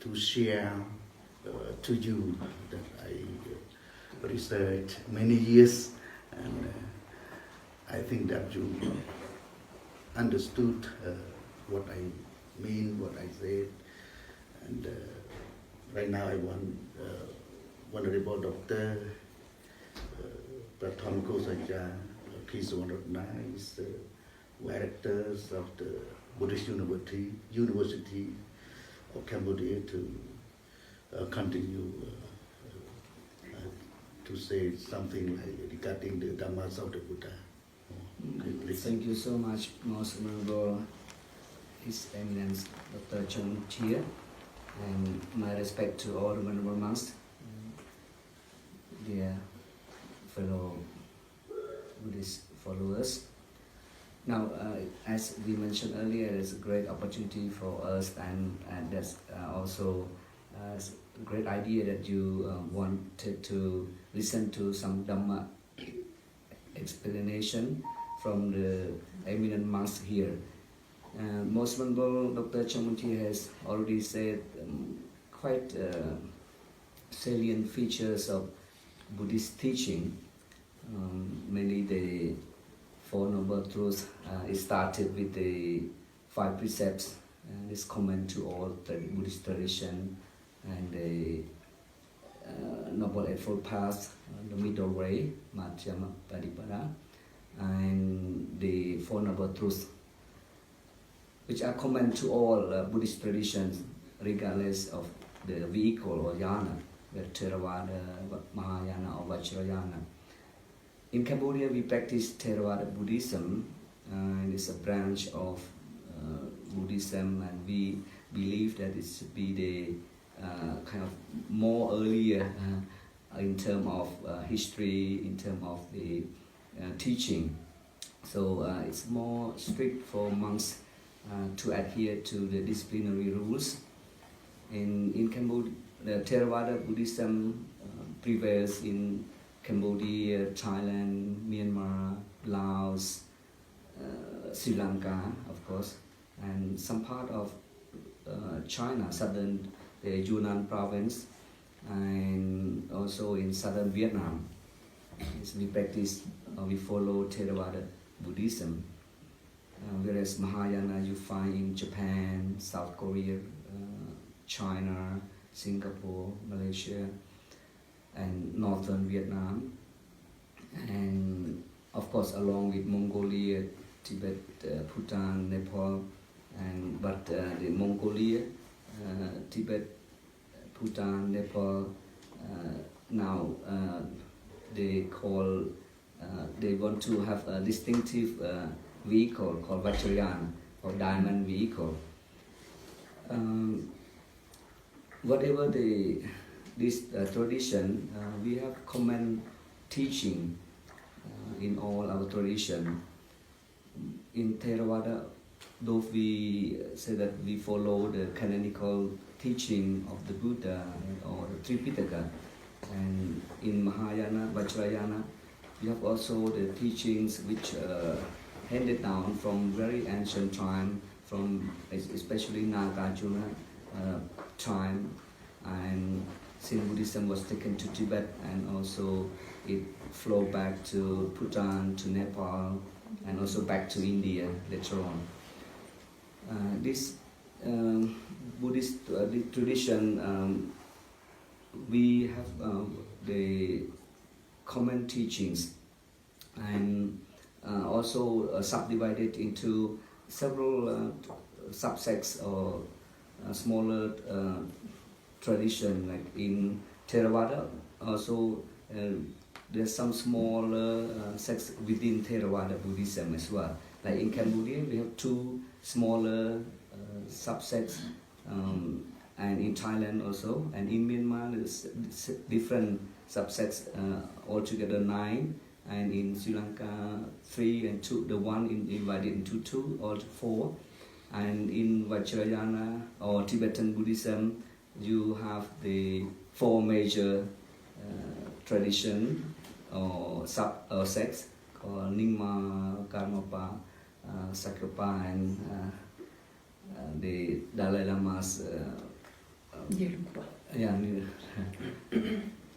to share to you that I researched many years, and I think that you understood what I mean, what I said, and right now I want Honorable Dr. Pratham Kosaja, he's one of the nice directors of the Buddhist University of Cambodia to continue to say something like regarding the Dhammas of the Buddha. Thank you so much, Most Honorable His Eminence Dr. Chong Chia, and my respect to all the Honorable Monks, dear fellow Buddhist followers. Now, as we mentioned earlier, it's a great opportunity for us, and that's also a great idea that you wanted to listen to some Dhamma explanation from the eminent monks here. Most Honorable Dr. Chamunti has already said quite salient features of Buddhist teaching. Mainly the Four Noble Truths. It started with the 5 precepts, and it's common to all the Buddhist tradition, and the Noble Eightfold Path, the middle way, Madhyama Padipada, and the Four Noble Truths, which are common to all Buddhist traditions, regardless of the vehicle or yana, whether Theravada, Mahayana, or Vajrayana. In Cambodia, we practice Theravada Buddhism, and it's a branch of Buddhism, and we believe that it should be the kind of more earlier in terms of history, in terms of the teaching. So it's more strict for monks to adhere to the disciplinary rules. In Cambodia, the Theravada Buddhism prevails in Cambodia, Thailand, Myanmar, Laos, Sri Lanka, of course, and some part of China, southern Yunnan province, and also in southern Vietnam. We practice, we follow Theravada Buddhism, whereas Mahayana you find in Japan, South Korea, China, Singapore, Malaysia, and northern Vietnam, and of course along with Mongolia, Tibet, Bhutan, Nepal, but the Mongolia, Tibet, Bhutan, Nepal, now they want to have a distinctive vehicle called Vajrayana, or diamond vehicle. Whatever this tradition, we have common teaching in all our tradition. In Theravada, though we say that we follow the canonical teaching of the Buddha or the Tripitaka, and in Mahayana, Vajrayana, we have also the teachings which handed down from very ancient time, from especially Nagarjuna time, and since Buddhism was taken to Tibet, and also it flowed back to Bhutan, to Nepal, and also back to India later on. This Buddhist tradition, we have the common teachings, and also subdivided into several subsects or smaller tradition. Like in Theravada, also there's some smaller sects within Theravada Buddhism as well. Like in Cambodia, we have 2 smaller subsects, and in Thailand also, and in Myanmar there's different subsects, altogether 9, and in Sri Lanka 3 and 2, the one divided into 2, or 4, and in Vajrayana or Tibetan Buddhism, you have the 4 major tradition or sects called Nyingma, Karmapa, Sakyapa, and the Dalai Lama's yeah.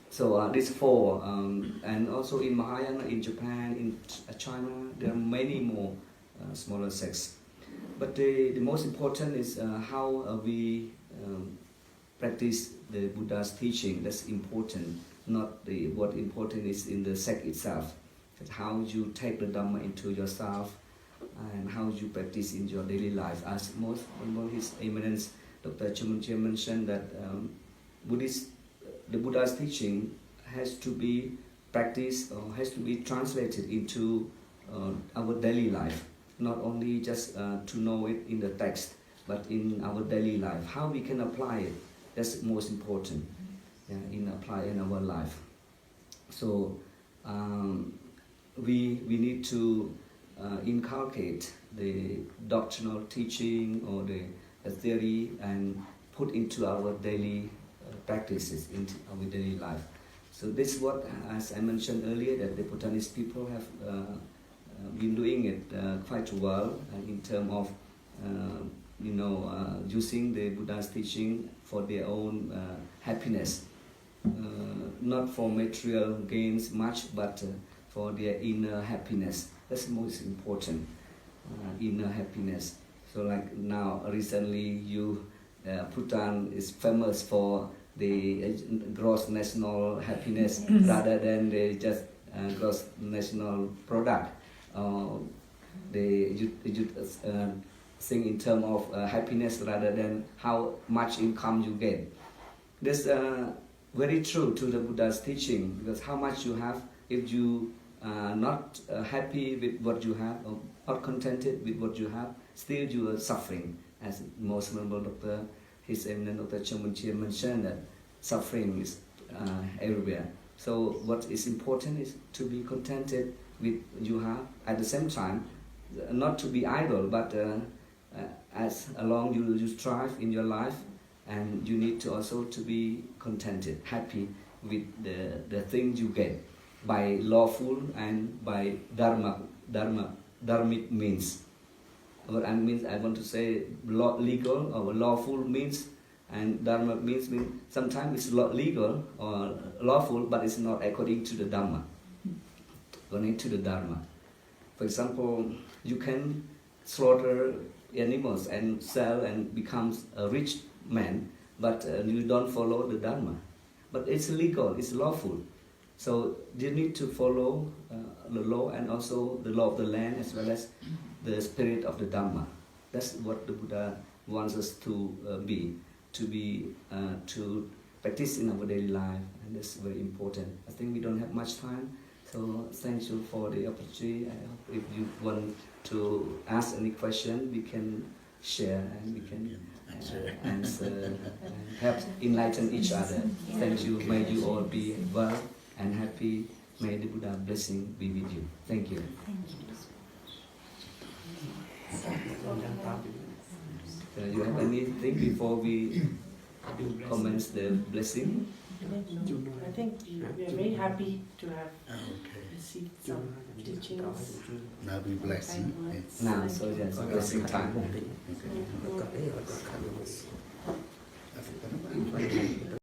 So these four, and also in Mahayana, in Japan, in China, there are many more smaller sects. But the most important is how we practice the Buddha's teaching. That's important. Not what important is in the sect itself. But how you take the Dhamma into yourself and how you practice in your daily life. As most His Eminence Dr. Chamuntia mentioned that the Buddha's teaching has to be practiced or has to be translated into our daily life. Not only just to know it in the text, but in our daily life. How we can apply it, that's most important in applying our life. So we need to inculcate the doctrinal teaching or the theory and put into our daily practices, into our daily life. So this is what, as I mentioned earlier, that the Bhutanese people have been doing it quite well in terms of using the Buddha's teaching for their own happiness, not for material gains much, but for their inner happiness. That's most important, inner happiness. So like now, recently, Bhutan is famous for the gross national happiness rather than the just gross national product. They think in terms of happiness rather than how much income you get. That's very true to the Buddha's teaching, because how much you have, if you are not happy with what you have or not contented with what you have, still you are suffering. As most member Dr. His Eminence Dr. Chamuntia mentioned, that suffering is everywhere. So what is important is to be contented with what you have. At the same time, not to be idle, but as along you strive in your life, and you need to also to be contented, happy with the things you get by lawful and by dharmic means. What I mean, I want to say legal or lawful means, and dharma means sometimes it's legal or lawful, but it's not according to the dharma, according to the dharma. For example, you can slaughter animals and sell and become a rich man, but you don't follow the dharma. But it's legal, it's lawful. So you need to follow the law, and also the law of the land, as well as the spirit of the Dhamma. That's what the Buddha wants us to practice in our daily life, and that's very important. I think we don't have much time, so thank you for the opportunity. I hope if you want to ask any question, we can share and we can answer and help enlighten each other. Thank you. May you all be well and happy. May the Buddha blessing be with you. Thank you. You have anything before we commence the blessing? I think we are very happy to have received some teachings. Now we bless you. Now, so yes, blessing time. Okay.